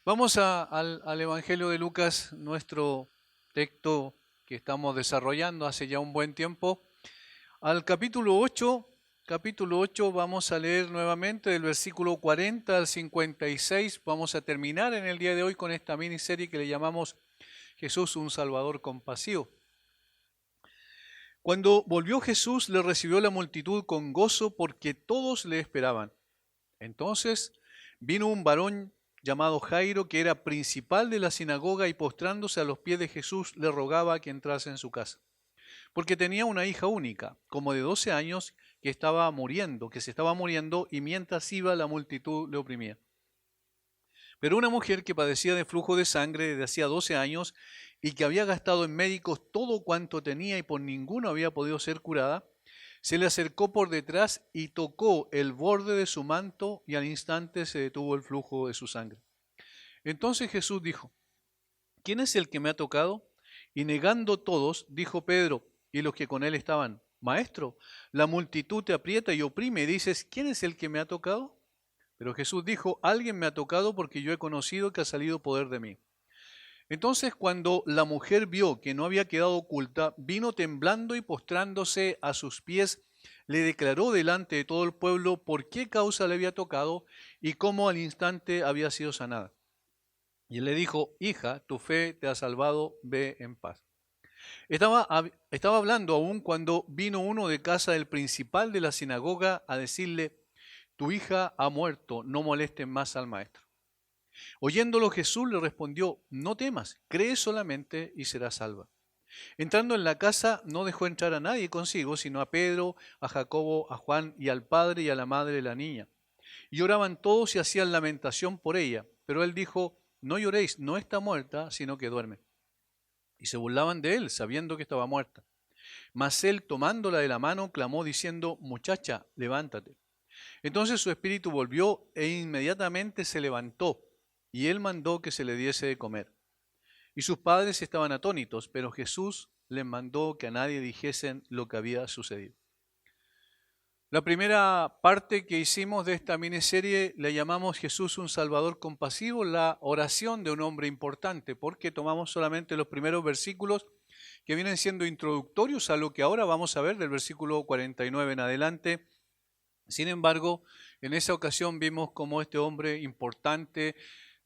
Vamos al Evangelio de Lucas, nuestro texto que estamos desarrollando hace ya un buen tiempo. Al capítulo 8 vamos a leer nuevamente del versículo 40 al 56. Vamos a terminar en el día de hoy con esta miniserie que le llamamos Jesús, un Salvador compasivo. Cuando volvió Jesús, le recibió la multitud con gozo porque todos le esperaban. Entonces vino un varón llamado Jairo, que era principal de la sinagoga, y postrándose a los pies de Jesús, le rogaba que entrase en su casa, porque tenía una hija única, como de 12 años, que se estaba muriendo, y mientras iba la multitud le oprimía. Pero una mujer que padecía de flujo de sangre desde hacía 12 años y que había gastado en médicos todo cuanto tenía y por ninguno había podido ser curada, se le acercó por detrás y tocó el borde de su manto, y al instante se detuvo el flujo de su sangre. Entonces Jesús dijo: ¿Quién es el que me ha tocado? Y negando todos, dijo Pedro y los que con él estaban: Maestro, la multitud te aprieta y oprime, y dices: ¿Quién es el que me ha tocado? Pero Jesús dijo: Alguien me ha tocado, porque yo he conocido que ha salido poder de mí. Entonces, cuando la mujer vio que no había quedado oculta, vino temblando y postrándose a sus pies, le declaró delante de todo el pueblo por qué causa le había tocado y cómo al instante había sido sanada. Y él le dijo: Hija, tu fe te ha salvado, ve en paz. Estaba hablando aún cuando vino uno de casa del principal de la sinagoga a decirle: Tu hija ha muerto, no molesten más al maestro. Oyéndolo, Jesús le respondió: No temas, cree solamente y serás salva. Entrando en la casa, no dejó entrar a nadie consigo, sino a Pedro, a Jacobo, a Juan y al padre y a la madre de la niña. Y lloraban todos y hacían lamentación por ella. Pero él dijo: No lloréis, no está muerta, sino que duerme. Y se burlaban de él, sabiendo que estaba muerta. Mas él, tomándola de la mano, clamó diciendo: Muchacha, levántate. Entonces su espíritu volvió e inmediatamente se levantó, y él mandó que se le diese de comer. Y sus padres estaban atónitos, pero Jesús les mandó que a nadie dijesen lo que había sucedido. La primera parte que hicimos de esta miniserie la llamamos Jesús, un Salvador compasivo, la oración de un hombre importante, porque tomamos solamente los primeros versículos que vienen siendo introductorios a lo que ahora vamos a ver del versículo 49 en adelante. Sin embargo, en esa ocasión vimos cómo este hombre importante,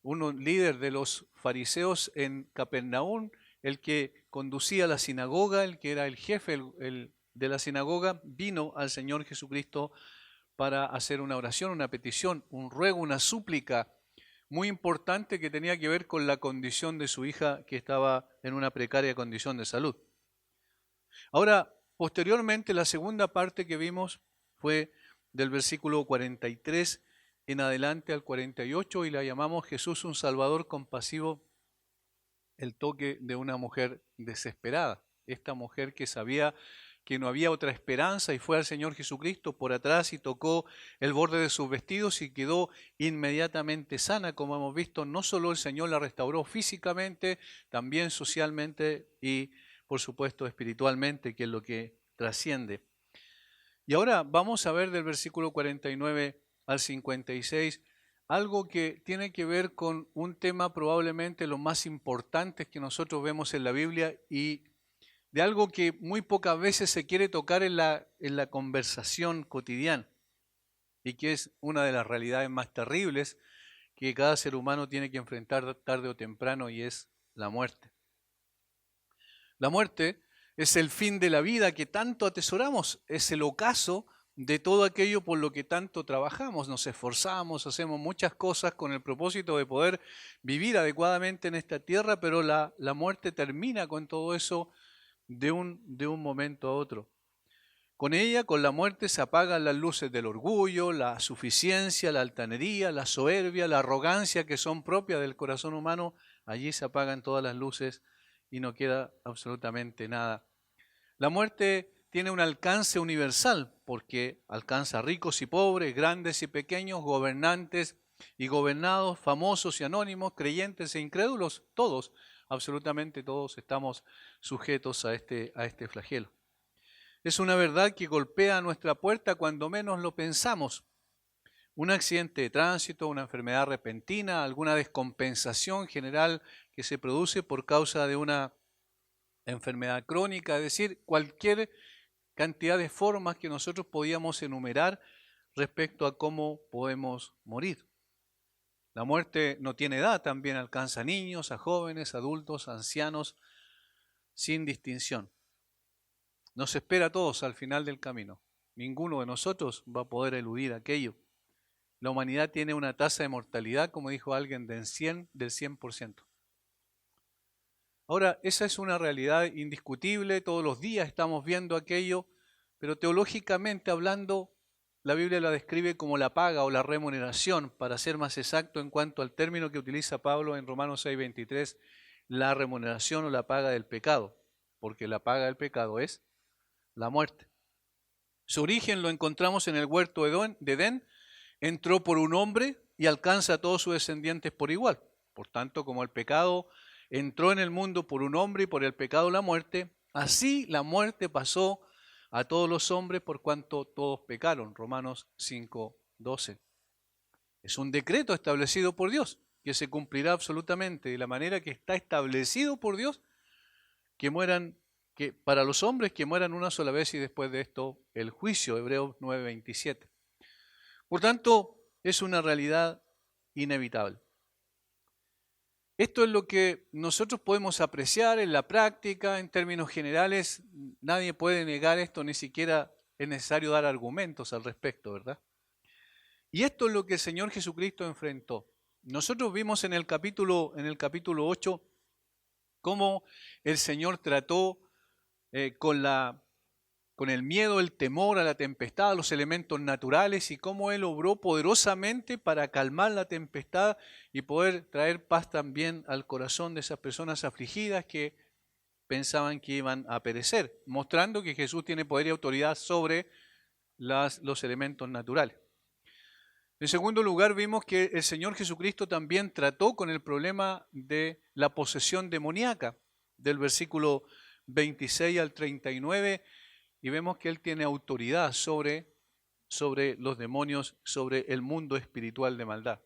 un líder de los fariseos en Capernaum, el que conducía la sinagoga, el que era el jefe de la sinagoga, vino al Señor Jesucristo para hacer una oración, una petición, un ruego, una súplica muy importante que tenía que ver con la condición de su hija, que estaba en una precaria condición de salud. Ahora, posteriormente, la segunda parte que vimos fue del versículo 43 en adelante al 48, y la llamamos Jesús, un Salvador compasivo, el toque de una mujer desesperada. Esta mujer que sabía que no había otra esperanza y fue al Señor Jesucristo por atrás y tocó el borde de sus vestidos y quedó inmediatamente sana. Como hemos visto, no solo el Señor la restauró físicamente, también socialmente y por supuesto espiritualmente, que es lo que trasciende. Y ahora vamos a ver del versículo 49 al 56 algo que tiene que ver con un tema probablemente lo más importante que nosotros vemos en la Biblia, y de algo que muy pocas veces se quiere tocar en la conversación cotidiana, y que es una de las realidades más terribles que cada ser humano tiene que enfrentar tarde o temprano, y es la muerte. La muerte es el fin de la vida que tanto atesoramos, es el ocaso de todo aquello por lo que tanto trabajamos, nos esforzamos, hacemos muchas cosas con el propósito de poder vivir adecuadamente en esta tierra, pero la muerte termina con todo eso de un momento a otro. Con ella, con la muerte, se apagan las luces del orgullo, la suficiencia, la altanería, la soberbia, la arrogancia que son propias del corazón humano. Allí se apagan todas las luces y no queda absolutamente nada. La muerte tiene un alcance universal porque alcanza a ricos y pobres, grandes y pequeños, gobernantes y gobernados, famosos y anónimos, creyentes e incrédulos. Todos, absolutamente todos, estamos sujetos a este flagelo. Es una verdad que golpea nuestra puerta cuando menos lo pensamos. un accidente de tránsito, una enfermedad repentina, alguna descompensación general que se produce por causa de una enfermedad crónica, es decir, cualquier cantidad de formas que nosotros podíamos enumerar respecto a cómo podemos morir. La muerte no tiene edad, también alcanza a niños, a jóvenes, adultos, ancianos, sin distinción. Nos espera a todos al final del camino. Ninguno de nosotros va a poder eludir aquello. La humanidad tiene una tasa de mortalidad, como dijo alguien, del 100%. Ahora, esa es una realidad indiscutible, todos los días estamos viendo aquello, pero teológicamente hablando, la Biblia la describe como la paga o la remuneración, para ser más exacto en cuanto al término que utiliza Pablo en Romanos 6:23, la remuneración o la paga del pecado, porque la paga del pecado es la muerte. Su origen lo encontramos en el huerto de Edén, entró por un hombre y alcanza a todos sus descendientes por igual. Por tanto, como el pecado entró en el mundo por un hombre y por el pecado la muerte, así la muerte pasó a todos los hombres por cuanto todos pecaron. Romanos 5:12. Es un decreto establecido por Dios que se cumplirá absolutamente de la manera que está establecido por Dios, que para los hombres que mueran una sola vez y después de esto el juicio, Hebreos 9:27. Por tanto, es una realidad inevitable. Esto es lo que nosotros podemos apreciar en la práctica, en términos generales. Nadie puede negar esto, ni siquiera es necesario dar argumentos al respecto, ¿verdad? Y esto es lo que el Señor Jesucristo enfrentó. Nosotros vimos en el capítulo 8 cómo el Señor trató con el miedo, el temor a la tempestad, a los elementos naturales, y cómo Él obró poderosamente para calmar la tempestad y poder traer paz también al corazón de esas personas afligidas que pensaban que iban a perecer, mostrando que Jesús tiene poder y autoridad sobre los elementos naturales. En segundo lugar, vimos que el Señor Jesucristo también trató con el problema de la posesión demoníaca, del versículo 26 al 39, y vemos que Él tiene autoridad sobre los demonios, sobre el mundo espiritual de maldad.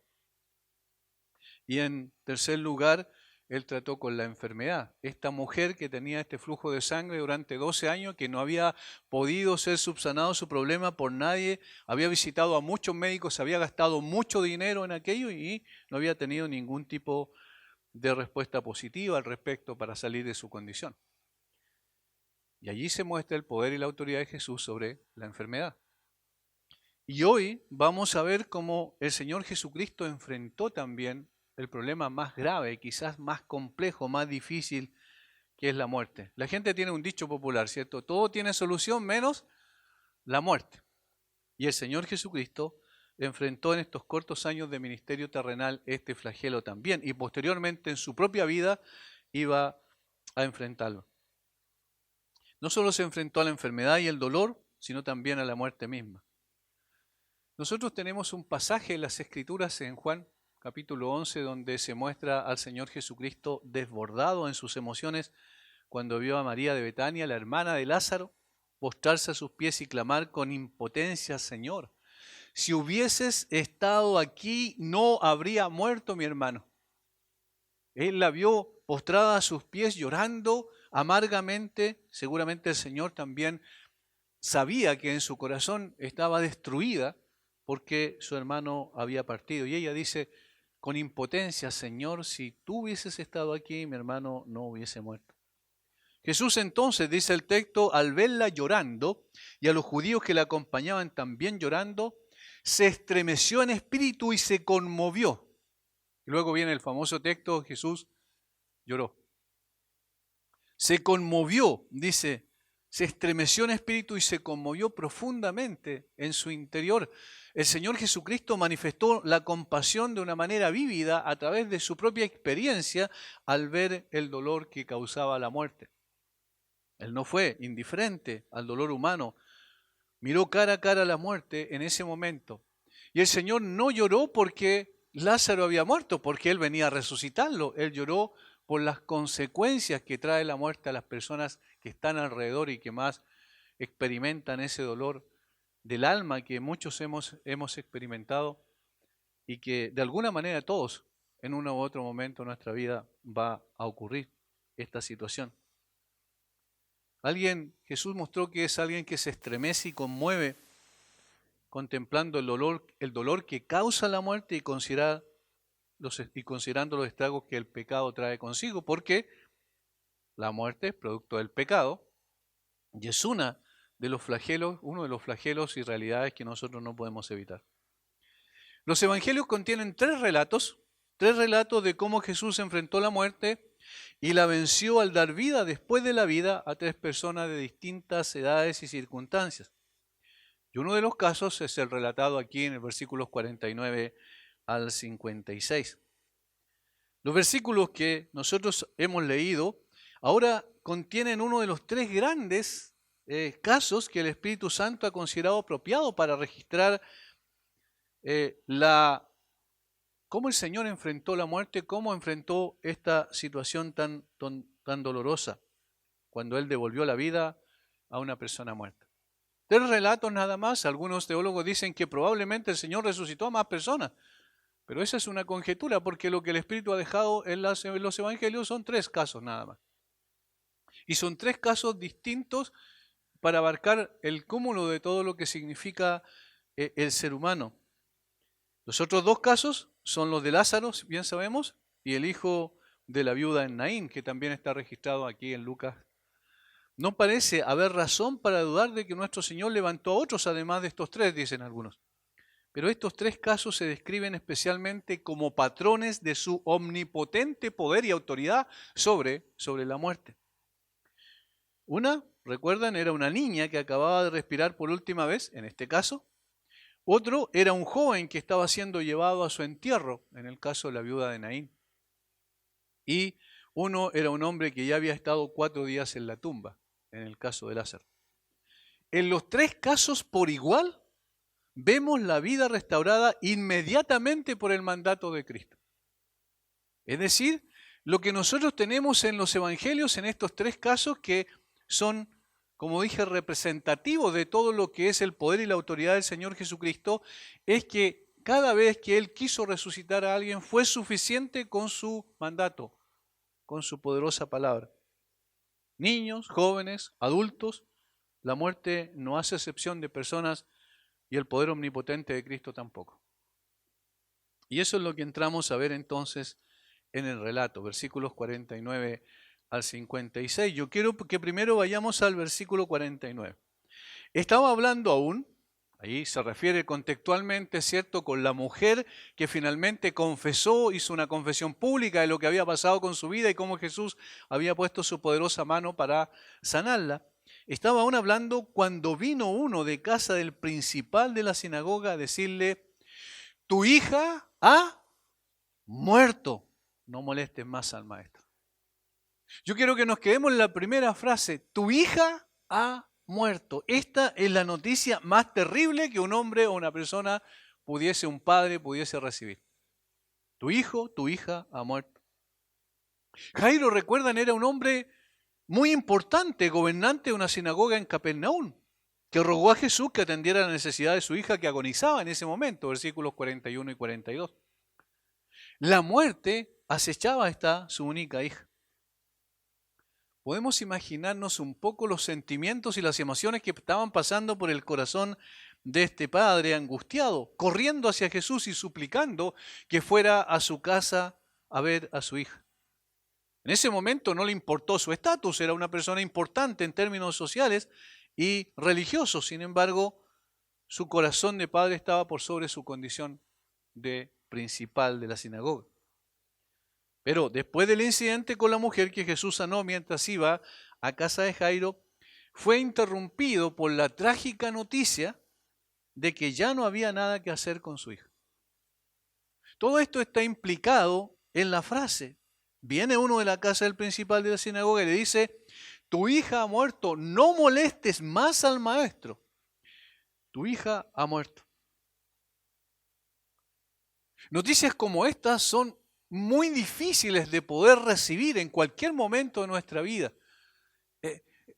Y en tercer lugar, Él trató con la enfermedad. Esta mujer que tenía este flujo de sangre durante 12 años, que no había podido ser subsanado su problema por nadie, había visitado a muchos médicos, había gastado mucho dinero en aquello y no había tenido ningún tipo de respuesta positiva al respecto para salir de su condición. Y allí se muestra el poder y la autoridad de Jesús sobre la enfermedad. Y hoy vamos a ver cómo el Señor Jesucristo enfrentó también el problema más grave, quizás más complejo, más difícil, que es la muerte. La gente tiene un dicho popular, ¿cierto? Todo tiene solución menos la muerte. Y el Señor Jesucristo enfrentó en estos cortos años de ministerio terrenal este flagelo también, y posteriormente en su propia vida iba a enfrentarlo. No solo se enfrentó a la enfermedad y el dolor, sino también a la muerte misma. Nosotros tenemos un pasaje en las Escrituras en Juan capítulo 11 donde se muestra al Señor Jesucristo desbordado en sus emociones cuando vio a María de Betania, la hermana de Lázaro, postrarse a sus pies y clamar con impotencia: Señor, si hubieses estado aquí, no habría muerto mi hermano. Él la vio postrada a sus pies llorando amargamente. Seguramente el Señor también sabía que en su corazón estaba destruida porque su hermano había partido. Y ella dice con impotencia: Señor, si tú hubieses estado aquí, mi hermano no hubiese muerto. Jesús entonces, dice el texto, al verla llorando y a los judíos que la acompañaban también llorando, se estremeció en espíritu y se conmovió. Y luego viene el famoso texto: Jesús lloró. Se conmovió, dice, se estremeció en espíritu y se conmovió profundamente en su interior. El Señor Jesucristo manifestó la compasión de una manera vívida a través de su propia experiencia al ver el dolor que causaba la muerte. Él no fue indiferente al dolor humano, miró cara a cara la muerte en ese momento. Y el Señor no lloró porque Lázaro había muerto, porque Él venía a resucitarlo. Él lloró por las consecuencias que trae la muerte a las personas que están alrededor y que más experimentan ese dolor del alma que muchos hemos experimentado y que de alguna manera todos, en uno u otro momento de nuestra vida, va a ocurrir esta situación. Jesús mostró que es alguien que se estremece y conmueve contemplando el dolor que causa la muerte y considerando los estragos que el pecado trae consigo, porque la muerte es producto del pecado y es uno de los flagelos y realidades que nosotros no podemos evitar. Los evangelios contienen tres relatos de cómo Jesús enfrentó la muerte y la venció al dar vida después de la vida a tres personas de distintas edades y circunstancias. Y uno de los casos es el relatado aquí en el versículos 49 al 56. Los versículos que nosotros hemos leído ahora contienen uno de los tres grandes casos que el Espíritu Santo ha considerado apropiado para registrar cómo el Señor enfrentó la muerte, cómo enfrentó esta situación tan dolorosa cuando Él devolvió la vida a una persona muerta. Tres relatos nada más. Algunos teólogos dicen que probablemente el Señor resucitó a más personas, pero esa es una conjetura porque lo que el Espíritu ha dejado en los evangelios son tres casos nada más. Y son tres casos distintos para abarcar el cúmulo de todo lo que significa el ser humano. Los otros dos casos son los de Lázaro, bien sabemos, y el hijo de la viuda en Naín, que también está registrado aquí en Lucas. No parece haber razón para dudar de que nuestro Señor levantó a otros además de estos tres, dicen algunos. Pero estos tres casos se describen especialmente como patrones de su omnipotente poder y autoridad sobre la muerte. Una, recuerdan, era una niña que acababa de respirar por última vez, en este caso. Otro era un joven que estaba siendo llevado a su entierro, en el caso de la viuda de Naín. Y uno era un hombre que ya había estado 4 días en la tumba, en el caso de Lázaro. En los tres casos por igual, vemos la vida restaurada inmediatamente por el mandato de Cristo. Es decir, lo que nosotros tenemos en los evangelios en estos tres casos que son, como dije, representativos de todo lo que es el poder y la autoridad del Señor Jesucristo, es que cada vez que Él quiso resucitar a alguien fue suficiente con su mandato, con su poderosa palabra. Niños, jóvenes, adultos, la muerte no hace excepción de personas y el poder omnipotente de Cristo tampoco. Y eso es lo que entramos a ver entonces en el relato, versículos 49 al 56. Yo quiero que primero vayamos al versículo 49. Estaba hablando aún, ahí se refiere contextualmente, ¿cierto?, con la mujer que finalmente confesó, hizo una confesión pública de lo que había pasado con su vida y cómo Jesús había puesto su poderosa mano para sanarla. Estaba aún hablando cuando vino uno de casa del principal de la sinagoga a decirle: tu hija ha muerto, no molestes más al maestro. Yo quiero que nos quedemos en la primera frase: tu hija ha muerto. Esta es la noticia más terrible que un hombre o una persona un padre pudiese recibir. Tu hijo, tu hija ha muerto. Jairo, recuerdan, era un hombre muy importante, gobernante de una sinagoga en Capernaum, que rogó a Jesús que atendiera la necesidad de su hija que agonizaba en ese momento, versículos 41 y 42. La muerte acechaba a esta su única hija. Podemos imaginarnos un poco los sentimientos y las emociones que estaban pasando por el corazón de este padre angustiado, corriendo hacia Jesús y suplicando que fuera a su casa a ver a su hija. En ese momento no le importó su estatus, era una persona importante en términos sociales y religiosos. Sin embargo, su corazón de padre estaba por sobre su condición de principal de la sinagoga. Pero después del incidente con la mujer que Jesús sanó mientras iba a casa de Jairo, fue interrumpido por la trágica noticia de que ya no había nada que hacer con su hija. Todo esto está implicado en la frase. Viene uno de la casa del principal de la sinagoga y le dice: tu hija ha muerto, no molestes más al maestro. Tu hija ha muerto. Noticias como estas son muy difíciles de poder recibir en cualquier momento de nuestra vida.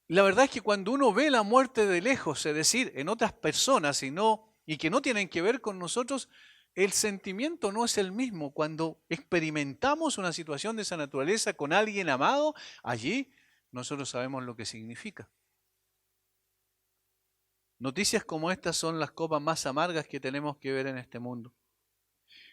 La verdad es que cuando uno ve la muerte de lejos, es decir, en otras personas y que no tienen que ver con nosotros, el sentimiento no es el mismo. Cuando experimentamos una situación de esa naturaleza con alguien amado, allí nosotros sabemos lo que significa. Noticias como estas son las copas más amargas que tenemos que ver en este mundo.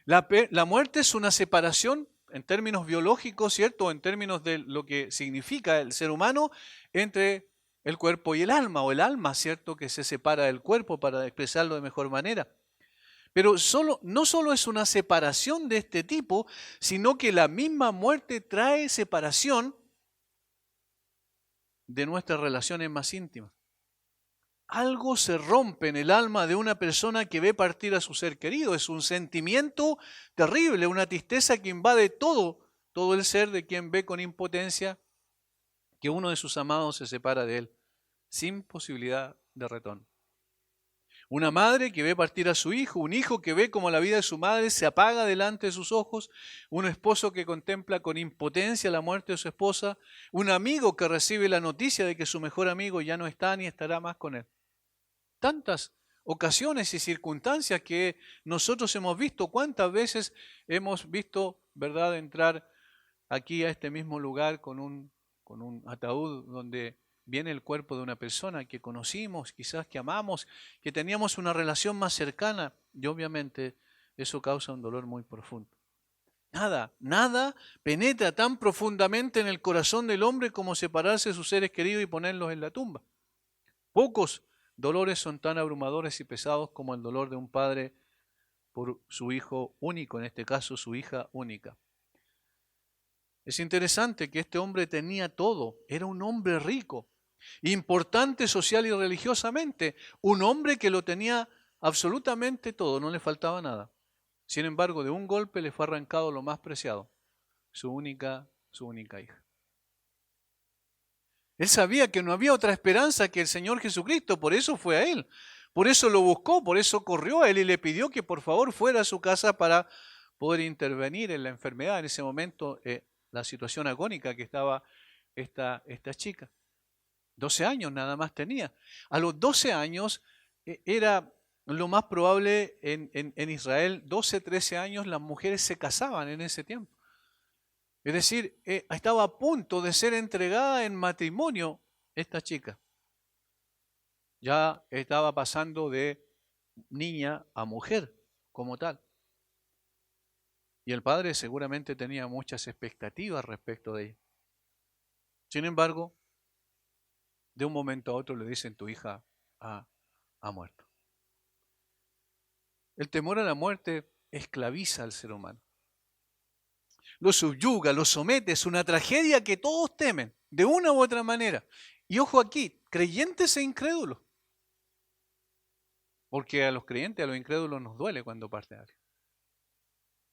La muerte es una separación en términos biológicos, ¿cierto? En términos de lo que significa el ser humano entre el cuerpo y el alma, o el alma, ¿cierto? Que se separa del cuerpo para expresarlo de mejor manera. Pero no solo es una separación de este tipo, sino que la misma muerte trae separación de nuestras relaciones más íntimas. Algo se rompe en el alma de una persona que ve partir a su ser querido. Es un sentimiento terrible, una tristeza que invade todo el ser de quien ve con impotencia que uno de sus amados se separa de él, sin posibilidad de retorno. Una madre que ve partir a su hijo, un hijo que ve como la vida de su madre se apaga delante de sus ojos, un esposo que contempla con impotencia la muerte de su esposa, un amigo que recibe la noticia de que su mejor amigo ya no está ni estará más con él. Tantas ocasiones y circunstancias que nosotros hemos visto, cuántas veces hemos visto, ¿verdad?, entrar aquí a este mismo lugar con un ataúd donde viene el cuerpo de una persona que conocimos, quizás que amamos, que teníamos una relación más cercana, y obviamente eso causa un dolor muy profundo. Nada penetra tan profundamente en el corazón del hombre como separarse de sus seres queridos y ponerlos en la tumba. Pocos dolores son tan abrumadores y pesados como el dolor de un padre por su hijo único, en este caso su hija única. Es interesante que este hombre tenía todo, era un hombre rico, importante social y religiosamente, un hombre que lo tenía absolutamente todo, no le faltaba nada. Sin embargo, de un golpe le fue arrancado lo más preciado, su única hija. Él sabía que no había otra esperanza que el Señor Jesucristo, por eso fue a él, por eso lo buscó, por eso corrió a él y le pidió que por favor fuera a su casa para poder intervenir en la enfermedad, en ese momento la situación agónica que estaba esta chica. 12 años nada más tenía. A los 12 años era lo más probable en Israel, 12, 13 años las mujeres se casaban en ese tiempo. Es decir, estaba a punto de ser entregada en matrimonio esta chica. Ya estaba pasando de niña a mujer como tal. Y el padre seguramente tenía muchas expectativas respecto de ella. Sin embargo, de un momento a otro le dicen tu hija ha muerto. El temor a la muerte esclaviza al ser humano. Lo subyuga, lo somete, es una tragedia que todos temen, de una u otra manera. Y ojo aquí, creyentes e incrédulos. Porque a los creyentes, a los incrédulos nos duele cuando parte alguien.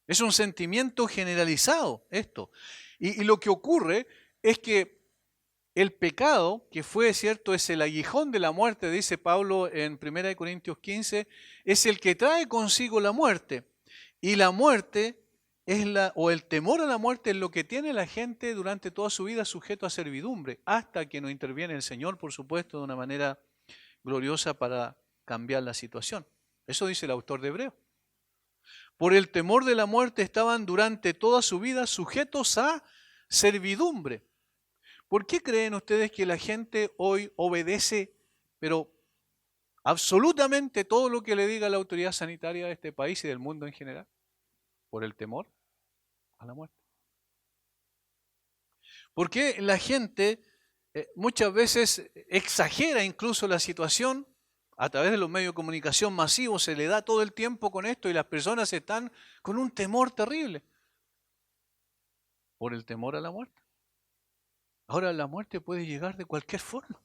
Es un sentimiento generalizado esto. Y lo que ocurre es que el pecado, que fue cierto, es el aguijón de la muerte, dice Pablo en 1 Corintios 15, es el que trae consigo la muerte. Y la muerte o el temor a la muerte es lo que tiene la gente durante toda su vida sujeto a servidumbre, hasta que no interviene el Señor, por supuesto, de una manera gloriosa para cambiar la situación. Eso dice el autor de Hebreos. Por el temor de la muerte estaban durante toda su vida sujetos a servidumbre. ¿Por qué creen ustedes que la gente hoy obedece, pero absolutamente todo lo que le diga la autoridad sanitaria de este país y del mundo en general? Por el temor a la muerte. ¿Por qué la gente muchas veces exagera incluso la situación? A través de los medios de comunicación masivos se le da todo el tiempo con esto y las personas están con un temor terrible. Por el temor a la muerte. Ahora la muerte puede llegar de cualquier forma.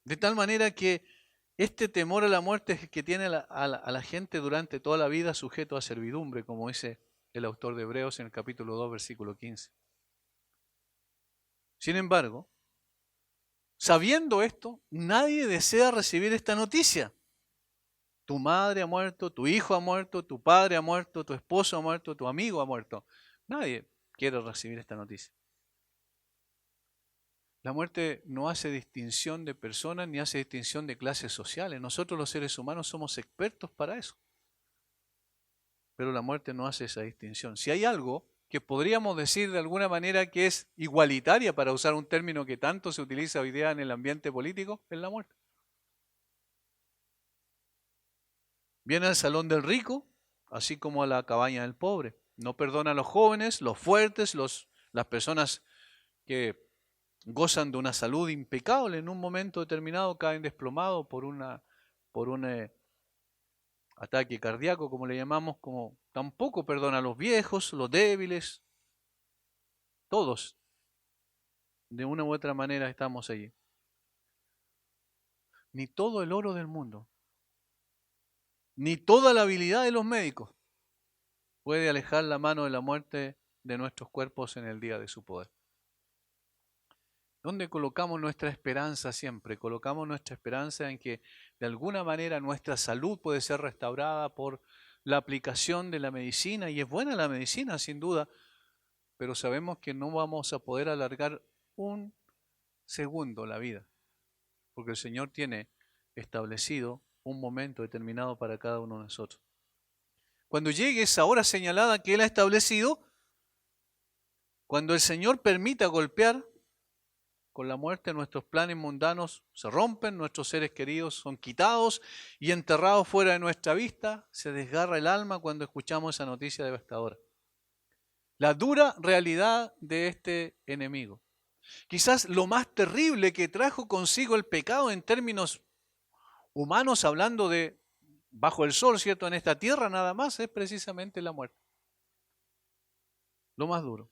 De tal manera que este temor a la muerte es el que tiene a la gente durante toda la vida sujeto a servidumbre, como dice el autor de Hebreos en el capítulo 2, versículo 15. Sin embargo, sabiendo esto, nadie desea recibir esta noticia. Tu madre ha muerto, tu hijo ha muerto, tu padre ha muerto, tu esposo ha muerto, tu amigo ha muerto. Nadie quiere recibir esta noticia. La muerte no hace distinción de personas ni hace distinción de clases sociales. Nosotros los seres humanos somos expertos para eso. Pero la muerte no hace esa distinción. Si hay algo que podríamos decir de alguna manera que es igualitaria, para usar un término que tanto se utiliza hoy día en el ambiente político, es la muerte. Viene al salón del rico, así como a la cabaña del pobre. No perdona a los jóvenes, los fuertes, las personas que gozan de una salud impecable, en un momento determinado caen desplomados por un ataque cardíaco, como le llamamos, como tampoco perdona a los viejos, los débiles, todos, de una u otra manera estamos allí. Ni todo el oro del mundo, ni toda la habilidad de los médicos puede alejar la mano de la muerte de nuestros cuerpos en el día de su poder. ¿Dónde colocamos nuestra esperanza siempre? Colocamos nuestra esperanza en que de alguna manera nuestra salud puede ser restaurada por la aplicación de la medicina, y es buena la medicina sin duda, pero sabemos que no vamos a poder alargar un segundo la vida, porque el Señor tiene establecido un momento determinado para cada uno de nosotros. Cuando llegue esa hora señalada que Él ha establecido, cuando el Señor permita golpear con la muerte, nuestros planes mundanos se rompen, nuestros seres queridos son quitados y enterrados fuera de nuestra vista, se desgarra el alma cuando escuchamos esa noticia devastadora. La dura realidad de este enemigo. Quizás lo más terrible que trajo consigo el pecado en términos humanos, hablando de bajo el sol, ¿cierto? En esta tierra nada más, es precisamente la muerte. Lo más duro.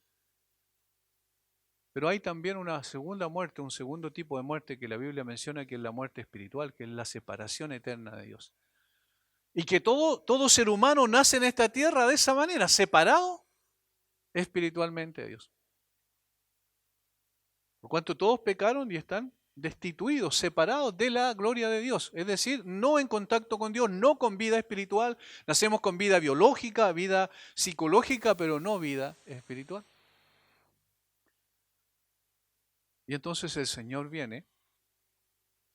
Pero hay también una segunda muerte, un segundo tipo de muerte que la Biblia menciona, que es la muerte espiritual, que es la separación eterna de Dios. Y que todo ser humano nace en esta tierra de esa manera, separado espiritualmente de Dios. Por cuanto todos pecaron y están destituidos, separados de la gloria de Dios. Es decir, no en contacto con Dios, no con vida espiritual. Nacemos con vida biológica, vida psicológica, pero no vida espiritual. Y entonces el Señor viene,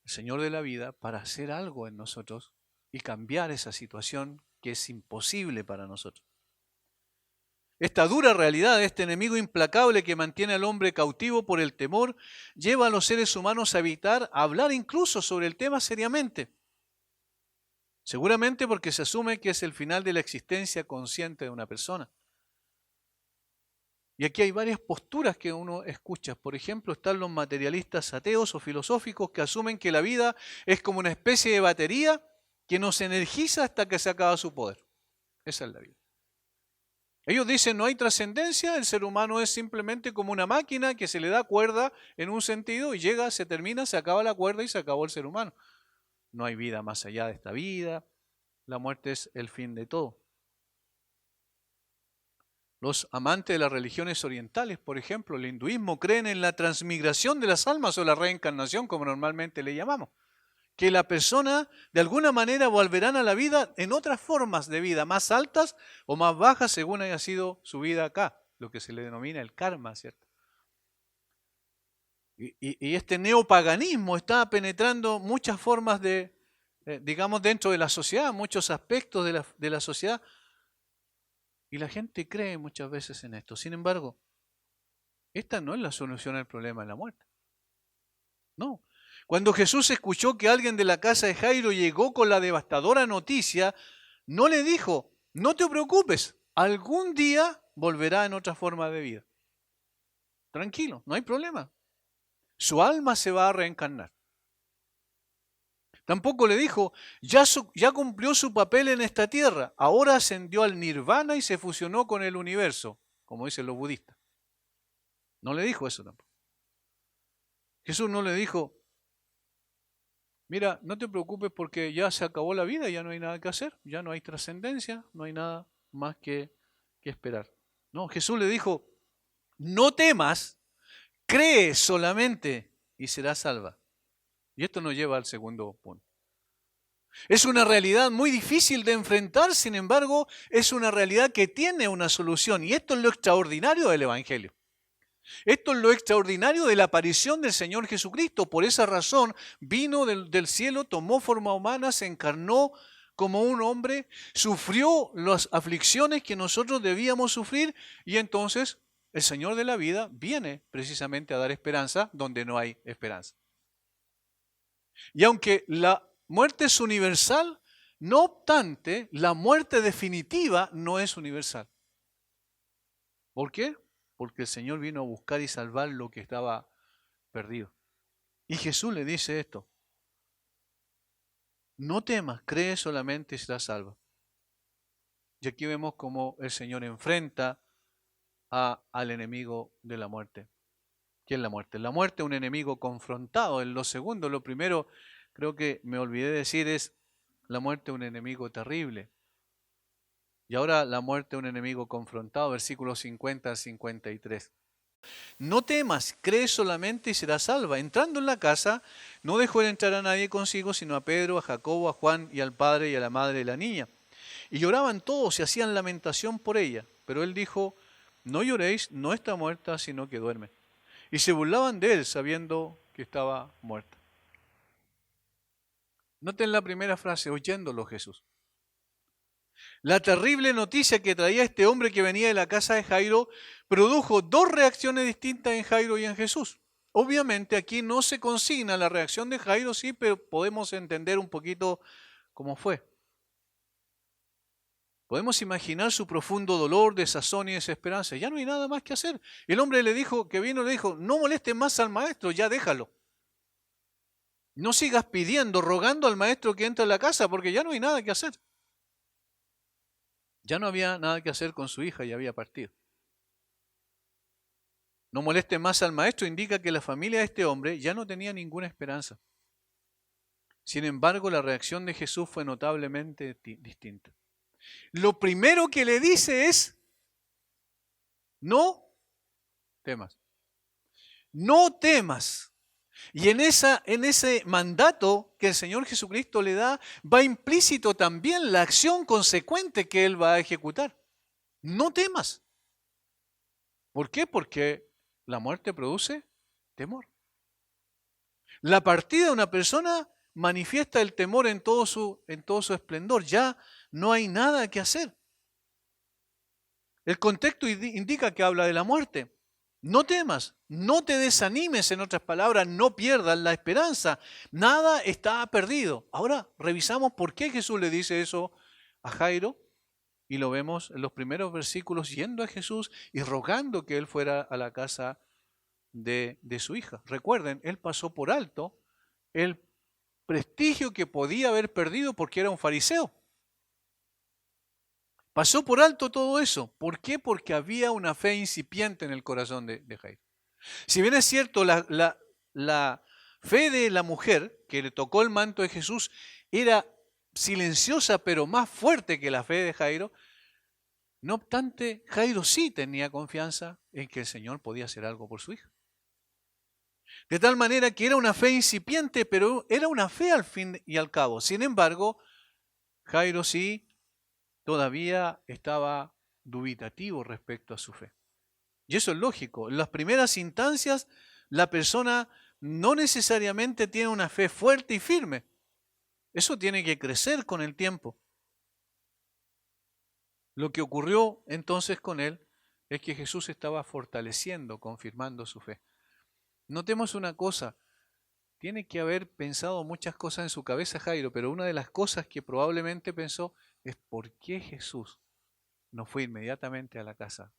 el Señor de la vida, para hacer algo en nosotros y cambiar esa situación que es imposible para nosotros. Esta dura realidad de este enemigo implacable que mantiene al hombre cautivo por el temor, lleva a los seres humanos a evitar hablar incluso sobre el tema seriamente. Seguramente porque se asume que es el final de la existencia consciente de una persona. Y aquí hay varias posturas que uno escucha. Por ejemplo, están los materialistas ateos o filosóficos que asumen que la vida es como una especie de batería que nos energiza hasta que se acaba su poder. Esa es la vida. Ellos dicen no hay trascendencia, el ser humano es simplemente como una máquina que se le da cuerda en un sentido y llega, se termina, se acaba la cuerda y se acabó el ser humano. No hay vida más allá de esta vida, la muerte es el fin de todo. Los amantes de las religiones orientales, por ejemplo, el hinduismo, creen en la transmigración de las almas o la reencarnación, como normalmente le llamamos. Que la persona de alguna manera volverán a la vida en otras formas de vida, más altas o más bajas según haya sido su vida acá, lo que se le denomina el karma, ¿cierto? Y este neopaganismo está penetrando muchas formas de, digamos, dentro de la sociedad, muchos aspectos de la sociedad. Y la gente cree muchas veces en esto. Sin embargo, esta no es la solución al problema de la muerte. No. Cuando Jesús escuchó que alguien de la casa de Jairo llegó con la devastadora noticia, no le dijo, no te preocupes, algún día volverá en otra forma de vida. Tranquilo, no hay problema. Su alma se va a reencarnar. Tampoco le dijo, ya cumplió su papel en esta tierra, ahora ascendió al nirvana y se fusionó con el universo, como dicen los budistas. No le dijo eso tampoco. Jesús no le dijo, mira, no te preocupes porque ya se acabó la vida, ya no hay nada que hacer, ya no hay trascendencia, no hay nada más que esperar. No, Jesús le dijo, no temas, cree solamente y serás salva. Y esto nos lleva al segundo punto. Es una realidad muy difícil de enfrentar, sin embargo, es una realidad que tiene una solución. Y esto es lo extraordinario del Evangelio. Esto es lo extraordinario de la aparición del Señor Jesucristo. Por esa razón vino del cielo, tomó forma humana, se encarnó como un hombre, sufrió las aflicciones que nosotros debíamos sufrir y entonces el Señor de la vida viene precisamente a dar esperanza donde no hay esperanza. Y aunque la muerte es universal, no obstante, la muerte definitiva no es universal. ¿Por qué? Porque el Señor vino a buscar y salvar lo que estaba perdido. Y Jesús le dice esto: no temas, cree solamente y serás salvo. Y aquí vemos cómo el Señor enfrenta al enemigo de la muerte. ¿Qué es la muerte? La muerte es un enemigo confrontado. En lo segundo, lo primero, creo que me olvidé decir, es la muerte es un enemigo terrible. Y ahora la muerte es un enemigo confrontado, versículos 50 al 53. No temas, cree solamente y serás salva. Entrando en la casa, no dejó de entrar a nadie consigo, sino a Pedro, a Jacobo, a Juan y al padre y a la madre de la niña. Y lloraban todos y hacían lamentación por ella. Pero él dijo: no lloréis, no está muerta, sino que duerme. Y se burlaban de él, sabiendo que estaba muerta. Noten la primera frase: oyéndolo Jesús. La terrible noticia que traía este hombre que venía de la casa de Jairo produjo dos reacciones distintas en Jairo y en Jesús. Obviamente aquí no se consigna la reacción de Jairo, sí, pero podemos entender un poquito cómo fue. Podemos imaginar su profundo dolor, desazón y desesperanza. Ya no hay nada más que hacer. El hombre le dijo, que vino, le dijo: no molestes más al maestro, ya déjalo. No sigas pidiendo, rogando al maestro que entre a la casa, porque ya no hay nada que hacer. Ya no había nada que hacer con su hija y había partido. No moleste más al maestro indica que la familia de este hombre ya no tenía ninguna esperanza. Sin embargo, la reacción de Jesús fue notablemente distinta. Lo primero que le dice es: no temas. No temas. Y en ese mandato que el Señor Jesucristo le da, va implícito también la acción consecuente que Él va a ejecutar. No temas. ¿Por qué? Porque la muerte produce temor. La partida de una persona manifiesta el temor en todo su esplendor. Ya no hay nada que hacer. El contexto indica que habla de la muerte. No temas, no te desanimes, en otras palabras, no pierdas la esperanza. Nada está perdido. Ahora revisamos por qué Jesús le dice eso a Jairo y lo vemos en los primeros versículos, yendo a Jesús y rogando que él fuera a la casa de su hija. Recuerden, él pasó por alto el prestigio que podía haber perdido porque era un fariseo. Pasó por alto todo eso. ¿Por qué? Porque había una fe incipiente en el corazón de Jairo. Si bien es cierto, la fe de la mujer que le tocó el manto de Jesús era silenciosa pero más fuerte que la fe de Jairo, no obstante, Jairo sí tenía confianza en que el Señor podía hacer algo por su hija. De tal manera que era una fe incipiente, pero era una fe al fin y al cabo. Sin embargo, Jairo sí todavía estaba dubitativo respecto a su fe. Y eso es lógico. En las primeras instancias, la persona no necesariamente tiene una fe fuerte y firme. Eso tiene que crecer con el tiempo. Lo que ocurrió entonces con él es que Jesús estaba fortaleciendo, confirmando su fe. Notemos una cosa, tiene que haber pensado muchas cosas en su cabeza Jairo, pero una de las cosas que probablemente pensó es: ¿por qué Jesús no fue inmediatamente a la casa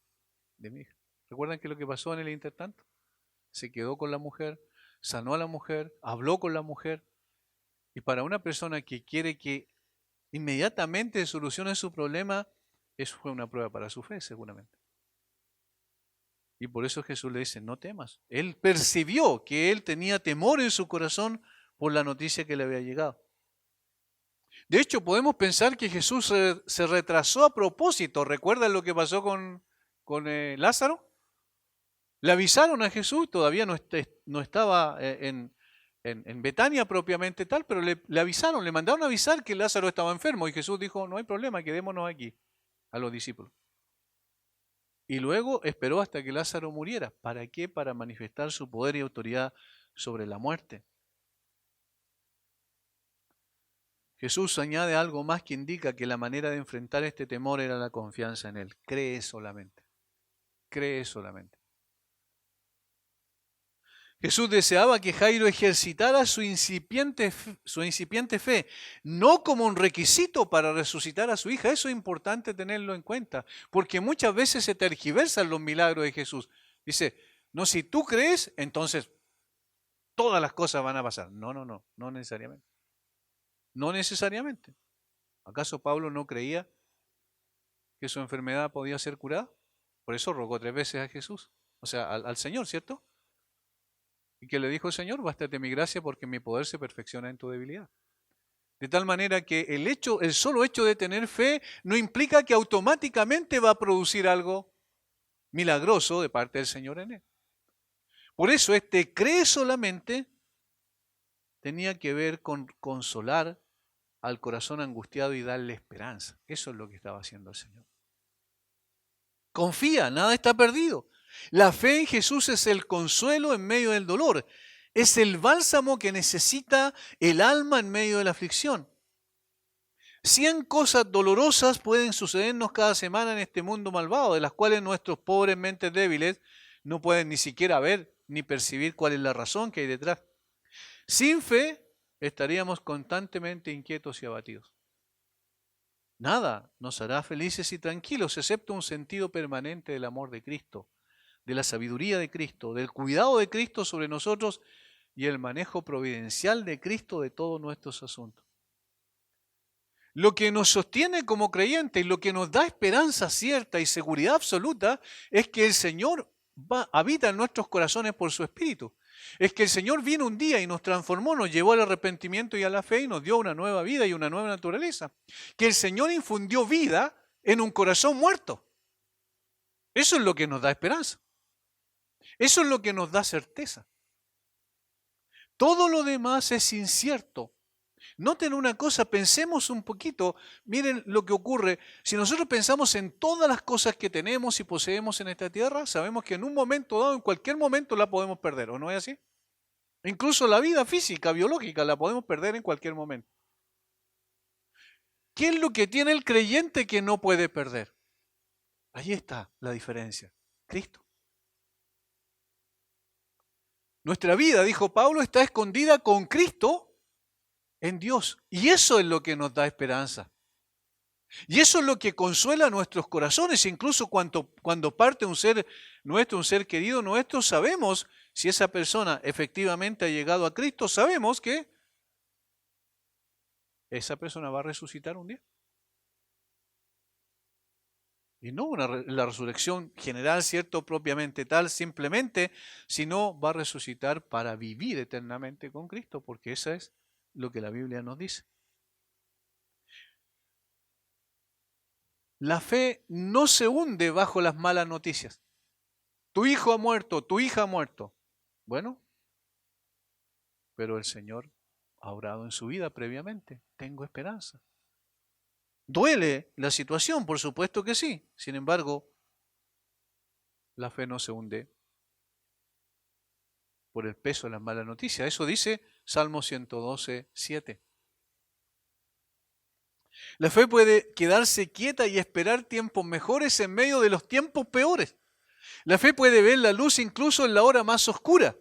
de mi hija? ¿Recuerdan qué es lo que pasó en el intertanto? Se quedó con la mujer, sanó a la mujer, habló con la mujer, y para una persona que quiere que inmediatamente solucione su problema, eso fue una prueba para su fe, seguramente. Y por eso Jesús le dice: no temas. Él percibió que él tenía temor en su corazón por la noticia que le había llegado. De hecho, podemos pensar que Jesús se retrasó a propósito. ¿Recuerdan lo que pasó con Lázaro? Le avisaron a Jesús, todavía no estaba en Betania propiamente tal, pero le avisaron, le mandaron a avisar que Lázaro estaba enfermo. Y Jesús dijo: no hay problema, quedémonos aquí, a los discípulos. Y luego esperó hasta que Lázaro muriera. ¿Para qué? Para manifestar su poder y autoridad sobre la muerte. Jesús añade algo más que indica que la manera de enfrentar este temor era la confianza en Él. Cree solamente. Cree solamente. Jesús deseaba que Jairo ejercitara su incipiente fe, no como un requisito para resucitar a su hija. Eso es importante tenerlo en cuenta, porque muchas veces se tergiversan los milagros de Jesús. Dice, no, si tú crees, entonces todas las cosas van a pasar. No, no, no, no necesariamente. No necesariamente. ¿Acaso Pablo no creía que su enfermedad podía ser curada? Por eso rogó 3 veces a Jesús, o sea, al Señor, ¿cierto? Y que le dijo: Señor, bástate mi gracia porque mi poder se perfecciona en tu debilidad. De tal manera que el solo hecho de tener fe no implica que automáticamente va a producir algo milagroso de parte del Señor en él. Por eso cree solamente tenía que ver con consolar al corazón angustiado y darle esperanza. Eso es lo que estaba haciendo el Señor. Confía, nada está perdido. La fe en Jesús es el consuelo en medio del dolor. Es el bálsamo que necesita el alma en medio de la aflicción. 100 cosas dolorosas pueden sucedernos cada semana en este mundo malvado, de las cuales nuestros pobres mentes débiles no pueden ni siquiera ver ni percibir cuál es la razón que hay detrás. Sin fe estaríamos constantemente inquietos y abatidos. Nada nos hará felices y tranquilos, excepto un sentido permanente del amor de Cristo, de la sabiduría de Cristo, del cuidado de Cristo sobre nosotros y el manejo providencial de Cristo de todos nuestros asuntos. Lo que nos sostiene como creyentes y lo que nos da esperanza cierta y seguridad absoluta es que el Señor habita en nuestros corazones por su Espíritu. Es que el Señor vino un día y nos transformó, nos llevó al arrepentimiento y a la fe y nos dio una nueva vida y una nueva naturaleza. Que el Señor infundió vida en un corazón muerto. Eso es lo que nos da esperanza. Eso es lo que nos da certeza. Todo lo demás es incierto. Noten una cosa, pensemos un poquito, miren lo que ocurre. Si nosotros pensamos en todas las cosas que tenemos y poseemos en esta tierra, sabemos que en un momento dado, en cualquier momento la podemos perder, ¿o no es así? Incluso la vida física, biológica, la podemos perder en cualquier momento. ¿Qué es lo que tiene el creyente que no puede perder? Ahí está la diferencia. Cristo. Nuestra vida, dijo Pablo, está escondida con Cristo en Dios. Y eso es lo que nos da esperanza. Y eso es lo que consuela nuestros corazones. Incluso cuando parte un ser nuestro, un ser querido nuestro, sabemos si esa persona efectivamente ha llegado a Cristo, sabemos que esa persona va a resucitar un día. Y no la resurrección general, ¿cierto? Propiamente tal, simplemente, sino va a resucitar para vivir eternamente con Cristo, porque eso es lo que la Biblia nos dice. La fe no se hunde bajo las malas noticias. Tu hijo ha muerto, tu hija ha muerto. Bueno, pero el Señor ha obrado en su vida previamente. Tengo esperanza. ¿Duele la situación? Por supuesto que sí. Sin embargo, la fe no se hunde por el peso de las malas noticias. Eso dice Salmo 112, 7. La fe puede quedarse quieta y esperar tiempos mejores en medio de los tiempos peores. La fe puede ver la luz incluso en la hora más oscura.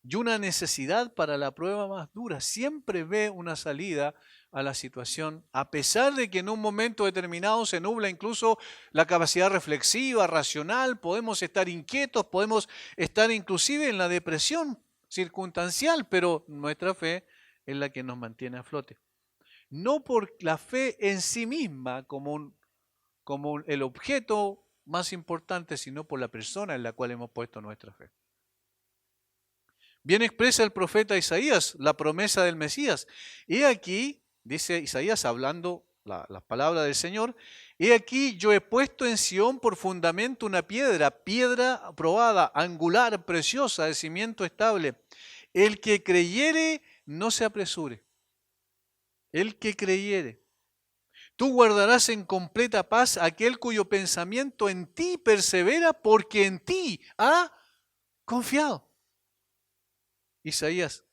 Y una necesidad para la prueba más dura. Siempre ve una salida a la situación, a pesar de que en un momento determinado se nubla incluso la capacidad reflexiva, racional, podemos estar inquietos, podemos estar inclusive en la depresión circunstancial, pero nuestra fe es la que nos mantiene a flote. No por la fe en sí misma como el objeto más importante, sino por la persona en la cual hemos puesto nuestra fe. Bien expresa el profeta Isaías la promesa del Mesías. He aquí, dice Isaías hablando las palabras del Señor, he aquí yo he puesto en Sión por fundamento una piedra probada, angular, preciosa, de cimiento estable. El que creyere no se apresure. El que creyere. Tú guardarás en completa paz aquel cuyo pensamiento en ti persevera porque en ti ha confiado. Isaías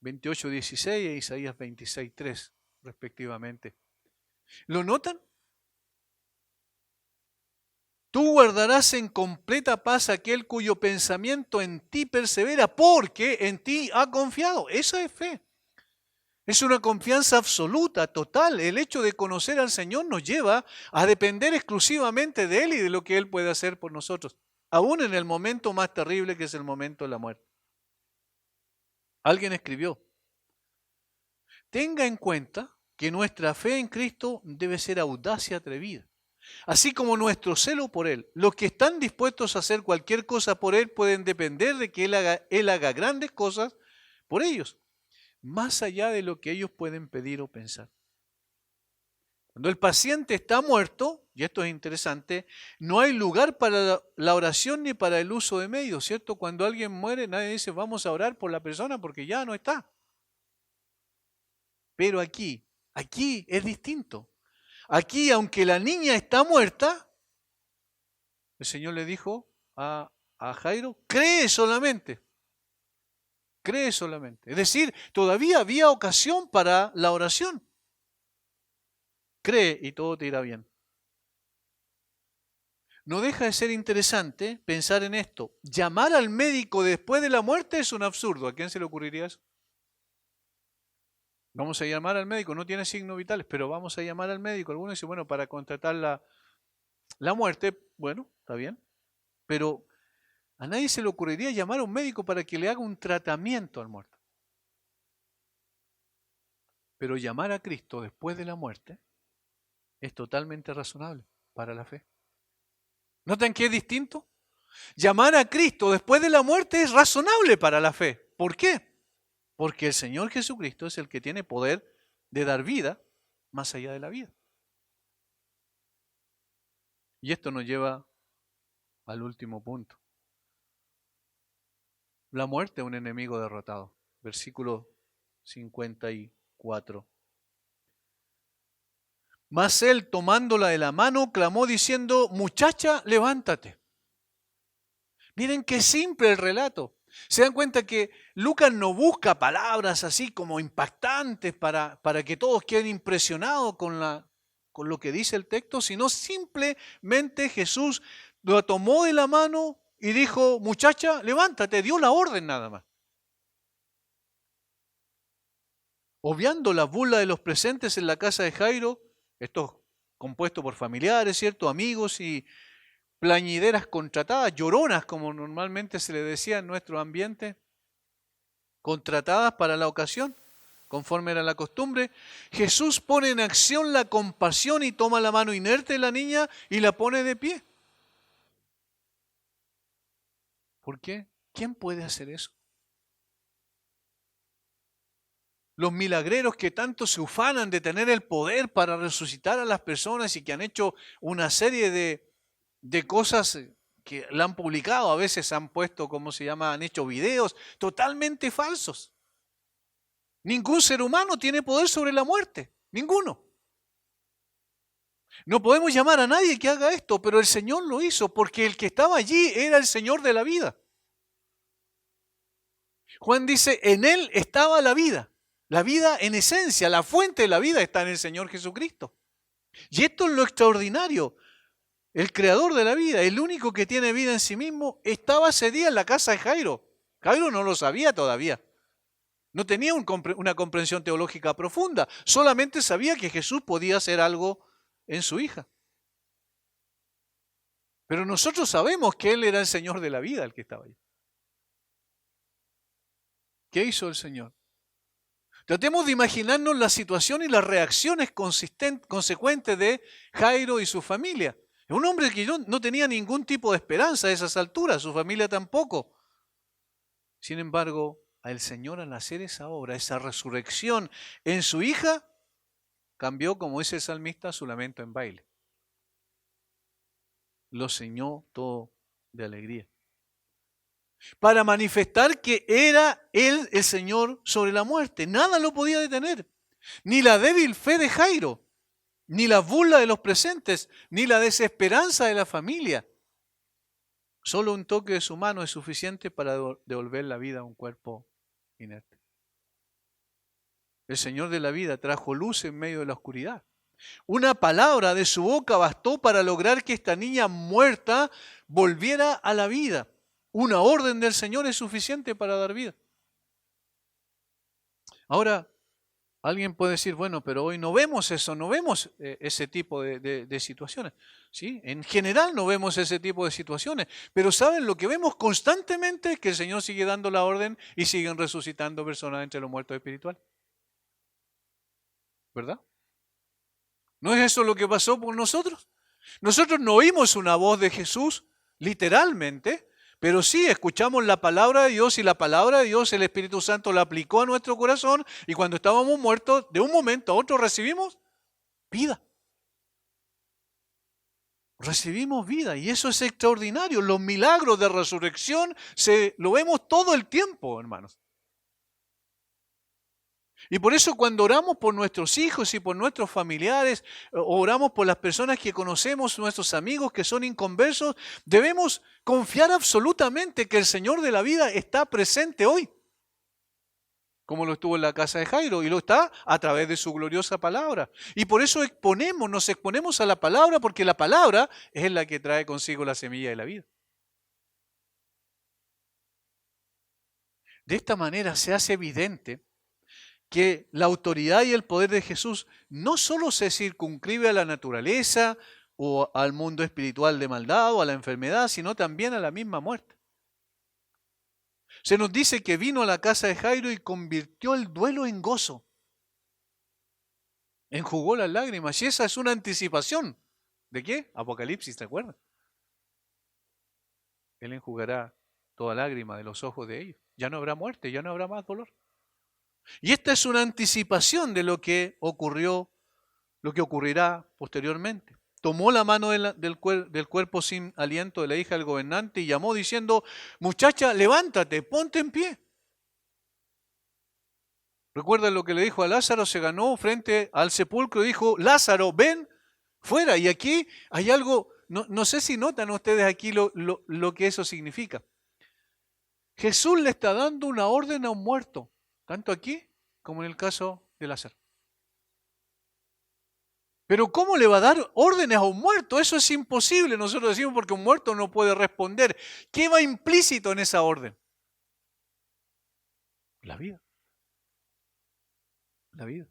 28:16 e Isaías 26:3, respectivamente. ¿Lo notan? Tú guardarás en completa paz aquel cuyo pensamiento en ti persevera, porque en ti ha confiado. Esa es fe. Es una confianza absoluta, total. El hecho de conocer al Señor nos lleva a depender exclusivamente de Él y de lo que Él puede hacer por nosotros, aún en el momento más terrible que es el momento de la muerte. Alguien escribió: tenga en cuenta que nuestra fe en Cristo debe ser audaz y atrevida, así como nuestro celo por Él. Los que están dispuestos a hacer cualquier cosa por Él pueden depender de que Él haga grandes cosas por ellos, más allá de lo que ellos pueden pedir o pensar. Cuando el paciente está muerto, y esto es interesante, no hay lugar para la oración ni para el uso de medios, ¿cierto? Cuando alguien muere, nadie dice vamos a orar por la persona porque ya no está. Pero aquí es distinto. Aquí, aunque la niña está muerta, el Señor le dijo a Jairo: cree solamente. Cree solamente. Es decir, todavía había ocasión para la oración. Cree y todo te irá bien. No deja de ser interesante pensar en esto. Llamar al médico después de la muerte es un absurdo. ¿A quién se le ocurriría eso? Vamos a llamar al médico, no tiene signos vitales, pero vamos a llamar al médico. Algunos dicen, bueno, para contratar la muerte, bueno, está bien. Pero a nadie se le ocurriría llamar a un médico para que le haga un tratamiento al muerto. Pero llamar a Cristo después de la muerte es totalmente razonable para la fe. ¿Notan que es distinto? Llamar a Cristo después de la muerte es razonable para la fe. ¿Por qué? Porque el Señor Jesucristo es el que tiene poder de dar vida más allá de la vida. Y esto nos lleva al último punto. La muerte es un enemigo derrotado. Versículo 54. Mas él, tomándola de la mano, clamó diciendo: muchacha, levántate. Miren qué simple el relato. Se dan cuenta que Lucas no busca palabras así como impactantes para que todos queden impresionados con lo que dice el texto, sino simplemente Jesús lo tomó de la mano y dijo: muchacha, levántate, dio la orden nada más. Obviando la burla de los presentes en la casa de Jairo, esto compuesto por familiares, ¿cierto? Amigos y plañideras contratadas, lloronas como normalmente se le decía en nuestro ambiente, contratadas para la ocasión, conforme era la costumbre. Jesús pone en acción la compasión y toma la mano inerte de la niña y la pone de pie. ¿Por qué? ¿Quién puede hacer eso? Los milagreros que tanto se ufanan de tener el poder para resucitar a las personas y que han hecho una serie de cosas que la han publicado, a veces han puesto, ¿cómo se llama? Han hecho videos totalmente falsos. Ningún ser humano tiene poder sobre la muerte, ninguno. No podemos llamar a nadie que haga esto, pero el Señor lo hizo porque el que estaba allí era el Señor de la vida. Juan dice, en Él estaba la vida en esencia, la fuente de la vida está en el Señor Jesucristo. Y esto es lo extraordinario. El creador de la vida, el único que tiene vida en sí mismo, estaba ese día en la casa de Jairo. Jairo no lo sabía todavía. No tenía una comprensión teológica profunda. Solamente sabía que Jesús podía hacer algo en su hija. Pero nosotros sabemos que Él era el Señor de la vida, el que estaba ahí. ¿Qué hizo el Señor? Tratemos de imaginarnos la situación y las reacciones consecuentes de Jairo y su familia. Un hombre que no tenía ningún tipo de esperanza a esas alturas, su familia tampoco. Sin embargo, al Señor al hacer esa obra, esa resurrección en su hija, cambió, como dice el salmista, su lamento en baile. Lo ceñó todo de alegría. Para manifestar que era Él el Señor sobre la muerte. Nada lo podía detener. Ni la débil fe de Jairo, ni la burla de los presentes, ni la desesperanza de la familia. Solo un toque de su mano es suficiente para devolver la vida a un cuerpo inerte. El Señor de la vida trajo luz en medio de la oscuridad. Una palabra de su boca bastó para lograr que esta niña muerta volviera a la vida. Una orden del Señor es suficiente para dar vida. Ahora, alguien puede decir, bueno, pero hoy no vemos eso, no vemos ese tipo de situaciones. ¿Sí? En general no vemos ese tipo de situaciones, pero ¿saben? Lo que vemos constantemente es que el Señor sigue dando la orden y siguen resucitando personas entre los muertos espirituales. ¿Verdad? ¿No es eso lo que pasó por nosotros? Nosotros no oímos una voz de Jesús, literalmente, pero sí escuchamos la palabra de Dios y la palabra de Dios, el Espíritu Santo la aplicó a nuestro corazón y cuando estábamos muertos, de un momento a otro recibimos vida. Recibimos vida y eso es extraordinario. Los milagros de resurrección lo vemos todo el tiempo, hermanos. Y por eso cuando oramos por nuestros hijos y por nuestros familiares, oramos por las personas que conocemos, nuestros amigos que son inconversos, debemos confiar absolutamente que el Señor de la vida está presente hoy, como lo estuvo en la casa de Jairo, y lo está a través de su gloriosa palabra. Y por eso nos exponemos a la palabra, porque la palabra es la que trae consigo la semilla de la vida. De esta manera se hace evidente que la autoridad y el poder de Jesús no solo se circunscribe a la naturaleza o al mundo espiritual de maldad o a la enfermedad, sino también a la misma muerte. Se nos dice que vino a la casa de Jairo y convirtió el duelo en gozo. Enjugó las lágrimas y esa es una anticipación. ¿De qué? Apocalipsis, ¿te acuerdas? Él enjugará toda lágrima de los ojos de ellos. Ya no habrá muerte, ya no habrá más dolor. Y esta es una anticipación de lo que ocurrió, lo que ocurrirá posteriormente. Tomó la mano del cuerpo sin aliento de la hija del gobernante y llamó diciendo, muchacha, levántate, ponte en pie. Recuerda lo que le dijo a Lázaro, se ganó frente al sepulcro y dijo, Lázaro, ven fuera. Y aquí hay algo, no sé si notan ustedes aquí lo que eso significa. Jesús le está dando una orden a un muerto. Tanto aquí como en el caso de Lázaro. Pero ¿cómo le va a dar órdenes a un muerto? Eso es imposible. Nosotros decimos porque un muerto no puede responder. ¿Qué va implícito en esa orden? La vida. La vida.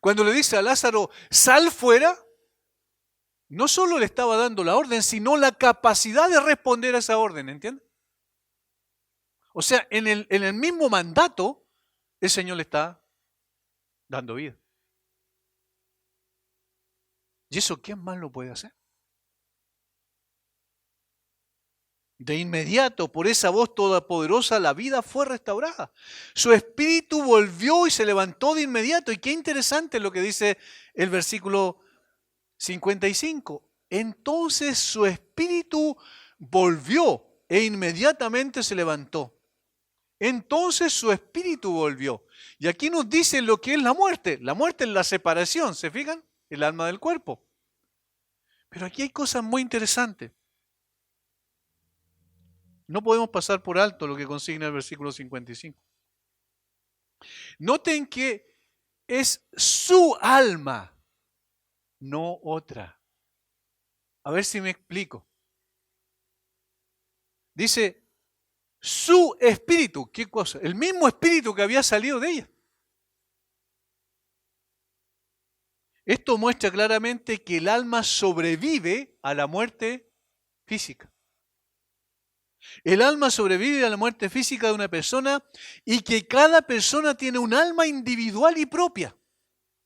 Cuando le dice a Lázaro, sal fuera, no solo le estaba dando la orden, sino la capacidad de responder a esa orden, ¿entiendes? O sea, en el mismo mandato, el Señor le está dando vida. ¿Y eso quién más lo puede hacer? De inmediato, por esa voz todopoderosa, la vida fue restaurada. Su espíritu volvió y se levantó de inmediato. Y qué interesante lo que dice el versículo 55. Entonces su espíritu volvió e inmediatamente se levantó. Entonces su espíritu volvió. Y aquí nos dice lo que es la muerte. La muerte es la separación, ¿se fijan? El alma del cuerpo. Pero aquí hay cosas muy interesantes. No podemos pasar por alto lo que consigna el versículo 55. Noten que es su alma, no otra. A ver si me explico. Dice, su espíritu. ¿Qué cosa? El mismo espíritu que había salido de ella. Esto muestra claramente que el alma sobrevive a la muerte física. El alma sobrevive a la muerte física de una persona y que cada persona tiene un alma individual y propia.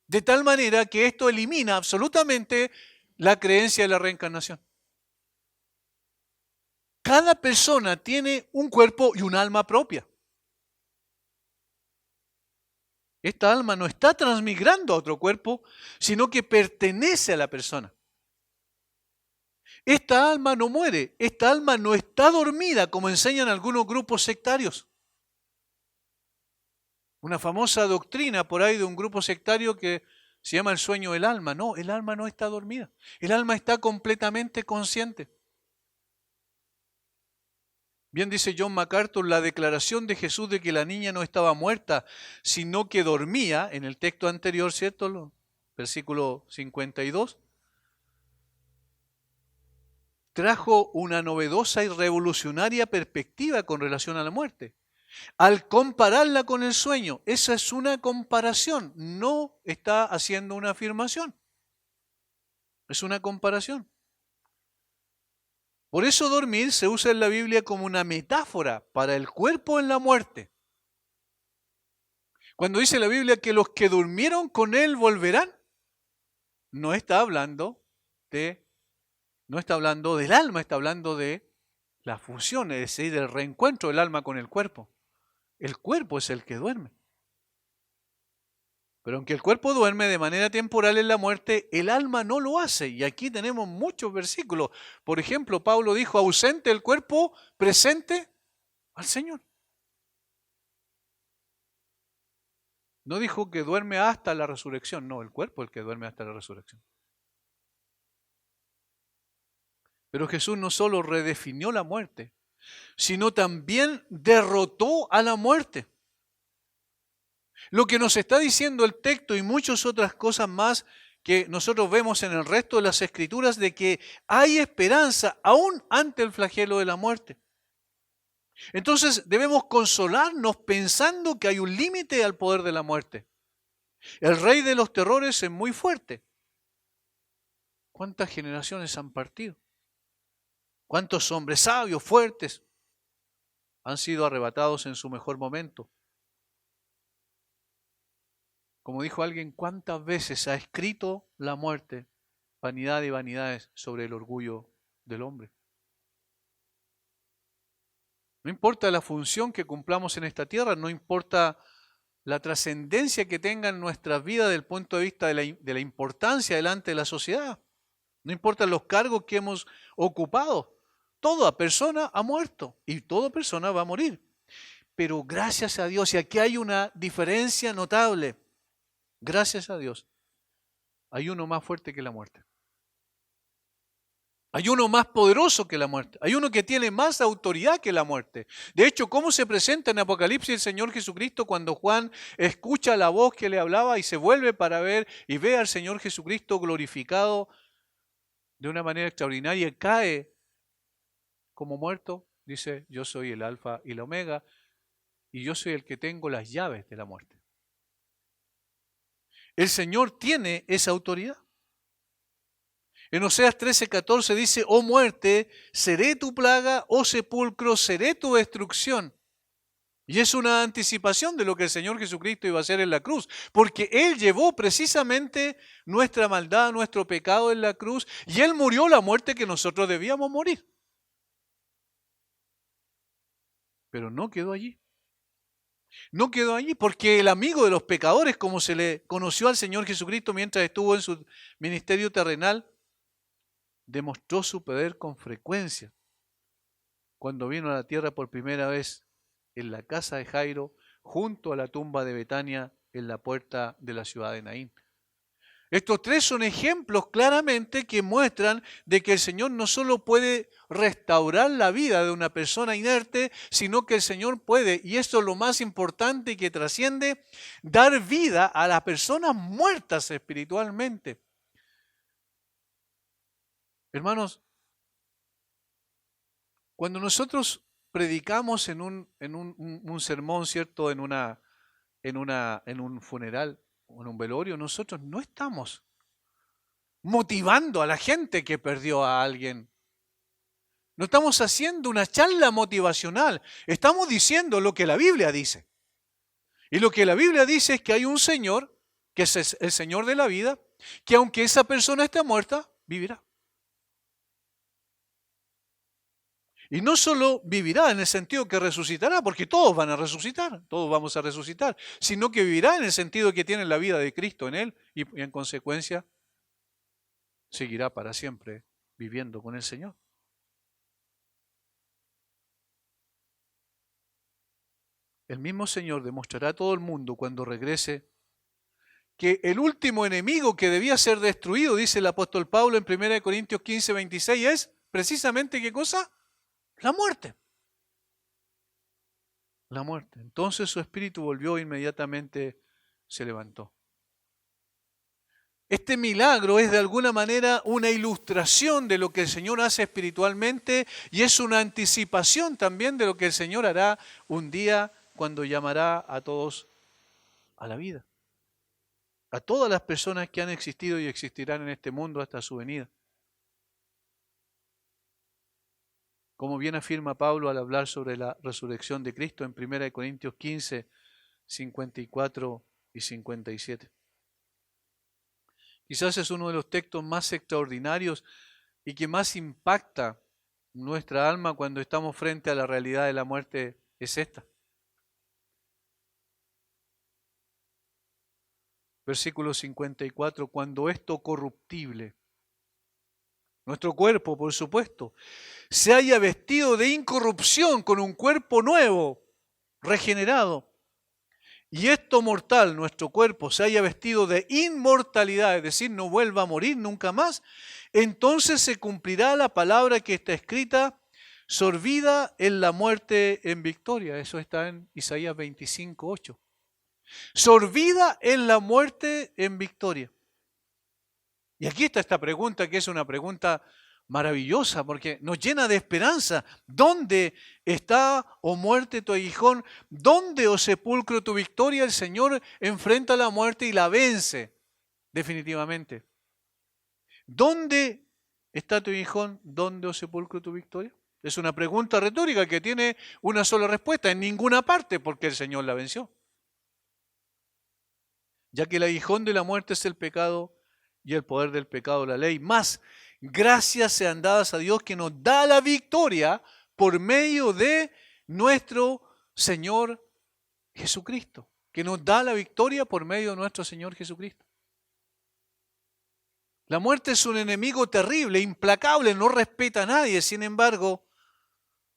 De tal manera que esto elimina absolutamente la creencia de la reencarnación. Cada persona tiene un cuerpo y un alma propia. Esta alma no está transmigrando a otro cuerpo, sino que pertenece a la persona. Esta alma no muere, esta alma no está dormida, como enseñan algunos grupos sectarios. Una famosa doctrina por ahí de un grupo sectario que se llama el sueño del alma. No, el alma no está dormida. El alma está completamente consciente. Bien dice John MacArthur, la declaración de Jesús de que la niña no estaba muerta, sino que dormía, en el texto anterior, ¿cierto? Versículo 52, trajo una novedosa y revolucionaria perspectiva con relación a la muerte. Al compararla con el sueño, esa es una comparación, no está haciendo una afirmación, es una comparación. Por eso dormir se usa en la Biblia como una metáfora para el cuerpo en la muerte. Cuando dice la Biblia que los que durmieron con él volverán, no está hablando del alma, está hablando de la fusión, es decir, del reencuentro del alma con el cuerpo. El cuerpo es el que duerme. Pero aunque el cuerpo duerme de manera temporal en la muerte, el alma no lo hace. Y aquí tenemos muchos versículos. Por ejemplo, Pablo dijo, ausente el cuerpo, presente al Señor. No dijo que duerme hasta la resurrección. No, el cuerpo es el que duerme hasta la resurrección. Pero Jesús no solo redefinió la muerte, sino también derrotó a la muerte. Lo que nos está diciendo el texto y muchas otras cosas más que nosotros vemos en el resto de las Escrituras de que hay esperanza aún ante el flagelo de la muerte. Entonces debemos consolarnos pensando que hay un límite al poder de la muerte. El rey de los terrores es muy fuerte. ¿Cuántas generaciones han partido? ¿Cuántos hombres sabios, fuertes, han sido arrebatados en su mejor momento? Como dijo alguien, ¿cuántas veces ha escrito la muerte, vanidad y vanidades, sobre el orgullo del hombre? No importa la función que cumplamos en esta tierra, no importa la trascendencia que tenga en nuestras vidas desde el punto de vista de la importancia delante de la sociedad. No importa los cargos que hemos ocupado. Toda persona ha muerto y toda persona va a morir. Pero gracias a Dios, y aquí hay una diferencia notable, gracias a Dios, hay uno más fuerte que la muerte. Hay uno más poderoso que la muerte. Hay uno que tiene más autoridad que la muerte. De hecho, ¿cómo se presenta en Apocalipsis el Señor Jesucristo cuando Juan escucha la voz que le hablaba y se vuelve para ver y ve al Señor Jesucristo glorificado de una manera extraordinaria y cae como muerto? Dice, yo soy el Alfa y la Omega y yo soy el que tengo las llaves de la muerte. El Señor tiene esa autoridad. En Oseas 13:14 dice, oh muerte, seré tu plaga, oh sepulcro, seré tu destrucción. Y es una anticipación de lo que el Señor Jesucristo iba a hacer en la cruz, porque Él llevó precisamente nuestra maldad, nuestro pecado en la cruz, y Él murió la muerte que nosotros debíamos morir. Pero no quedó allí. No quedó allí porque el amigo de los pecadores, como se le conoció al Señor Jesucristo mientras estuvo en su ministerio terrenal, demostró su poder con frecuencia cuando vino a la tierra por primera vez en la casa de Jairo, junto a la tumba de Betania, en la puerta de la ciudad de Naín. Estos tres son ejemplos claramente que muestran de que el Señor no solo puede restaurar la vida de una persona inerte, sino que el Señor puede, y esto es lo más importante y que trasciende, dar vida a las personas muertas espiritualmente. Hermanos, cuando nosotros predicamos en un sermón, ¿cierto? En un funeral o en un velorio, nosotros no estamos motivando a la gente que perdió a alguien. No estamos haciendo una charla motivacional. Estamos diciendo lo que la Biblia dice. Y lo que la Biblia dice es que hay un Señor, que es el Señor de la vida, que aunque esa persona esté muerta, vivirá. Y no solo vivirá en el sentido que resucitará, porque todos van a resucitar, todos vamos a resucitar, sino que vivirá en el sentido que tiene la vida de Cristo en él y en consecuencia seguirá para siempre viviendo con el Señor. El mismo Señor demostrará a todo el mundo cuando regrese que el último enemigo que debía ser destruido, dice el apóstol Pablo en 1 Corintios 15:26, es precisamente ¿qué cosa? La muerte. la muerte. Entonces su espíritu volvió e inmediatamente se levantó. Este milagro es de alguna manera una ilustración de lo que el Señor hace espiritualmente y es una anticipación también de lo que el Señor hará un día cuando llamará a todos a la vida. A todas las personas que han existido y existirán en este mundo hasta su venida. Como bien afirma Pablo al hablar sobre la resurrección de Cristo en 1 Corintios 15, 54 y 57. Quizás es uno de los textos más extraordinarios y que más impacta nuestra alma cuando estamos frente a la realidad de la muerte, es esta. Versículo 54, cuando esto corruptible, nuestro cuerpo, por supuesto, se haya vestido de incorrupción con un cuerpo nuevo, regenerado, y esto mortal, nuestro cuerpo, se haya vestido de inmortalidad, es decir, no vuelva a morir nunca más, entonces se cumplirá la palabra que está escrita, sorbida en la muerte en victoria. Eso está en Isaías 25, 8. Sorbida en la muerte en victoria. Y aquí está esta pregunta, que es una pregunta maravillosa, porque nos llena de esperanza. ¿Dónde está, oh muerte, tu aguijón? ¿Dónde, oh sepulcro, tu victoria? El Señor enfrenta la muerte y la vence definitivamente. ¿Dónde está tu aguijón? ¿Dónde, oh sepulcro, tu victoria? Es una pregunta retórica que tiene una sola respuesta: en ninguna parte, porque el Señor la venció. Ya que el aguijón de la muerte es el pecado y el poder del pecado la ley. Más, gracias sean dadas a Dios que nos da la victoria por medio de nuestro Señor Jesucristo. Que nos da la victoria por medio de nuestro Señor Jesucristo. La muerte es un enemigo terrible, implacable, no respeta a nadie. Sin embargo,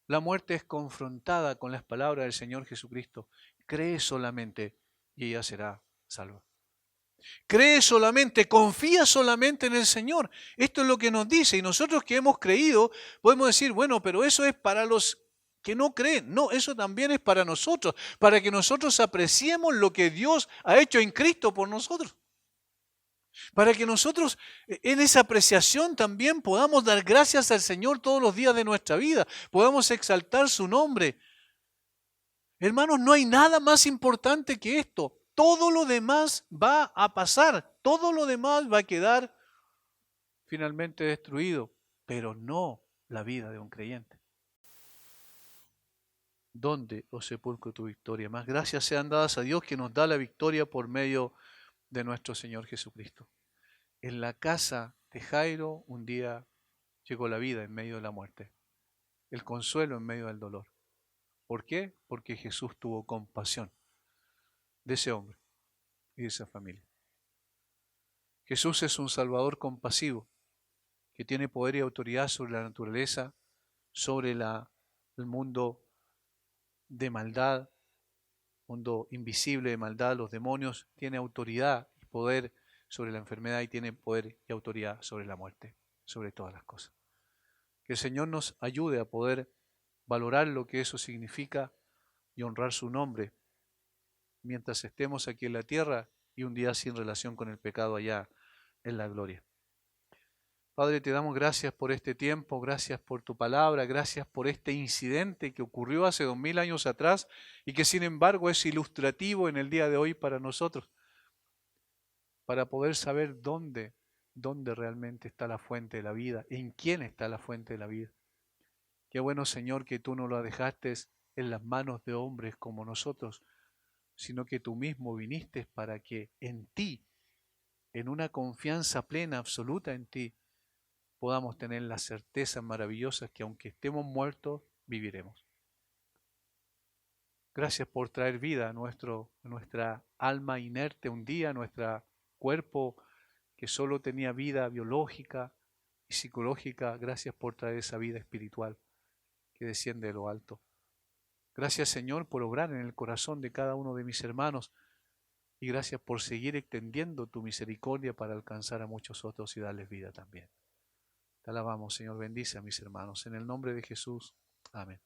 la muerte es confrontada con las palabras del Señor Jesucristo. Cree solamente y ella será salva. Cree solamente, confía solamente en el Señor. Esto es lo que nos dice. Y nosotros que hemos creído, podemos decir, bueno, pero eso es para los que no creen. No, eso también es para nosotros, para que nosotros apreciemos lo que Dios ha hecho en Cristo por nosotros. Para que nosotros en esa apreciación también podamos dar gracias al Señor todos los días de nuestra vida, podamos exaltar su nombre. Hermanos, no hay nada más importante que esto. Todo lo demás va a pasar, todo lo demás va a quedar finalmente destruido, pero no la vida de un creyente. ¿Dónde, oh sepulcro, tu victoria? Más gracias sean dadas a Dios que nos da la victoria por medio de nuestro Señor Jesucristo. En la casa de Jairo un día llegó la vida en medio de la muerte, el consuelo en medio del dolor. ¿Por qué? Porque Jesús tuvo compasión de ese hombre y de esa familia. Jesús es un Salvador compasivo que tiene poder y autoridad sobre la naturaleza, sobre el mundo de maldad, mundo invisible de maldad, los demonios. Tiene autoridad y poder sobre la enfermedad y tiene poder y autoridad sobre la muerte, sobre todas las cosas. Que el Señor nos ayude a poder valorar lo que eso significa y honrar su nombre mientras estemos aquí en la tierra y un día sin relación con el pecado allá en la gloria. Padre, te damos gracias por este tiempo, gracias por tu palabra, gracias por este incidente que ocurrió hace 2000 años atrás y que sin embargo es ilustrativo en el día de hoy para nosotros, para poder saber dónde realmente está la fuente de la vida, en quién está la fuente de la vida. Qué bueno, Señor, que tú no lo dejaste en las manos de hombres como nosotros, sino que tú mismo viniste para que en ti, en una confianza plena, absoluta en ti, podamos tener las certezas maravillosas que aunque estemos muertos, viviremos. Gracias por traer vida a nuestra alma inerte un día, a nuestro cuerpo que solo tenía vida biológica y psicológica. Gracias por traer esa vida espiritual que desciende de lo alto. Gracias, Señor, por obrar en el corazón de cada uno de mis hermanos y gracias por seguir extendiendo tu misericordia para alcanzar a muchos otros y darles vida también. Te alabamos, Señor. Bendice a mis hermanos. En el nombre de Jesús. Amén.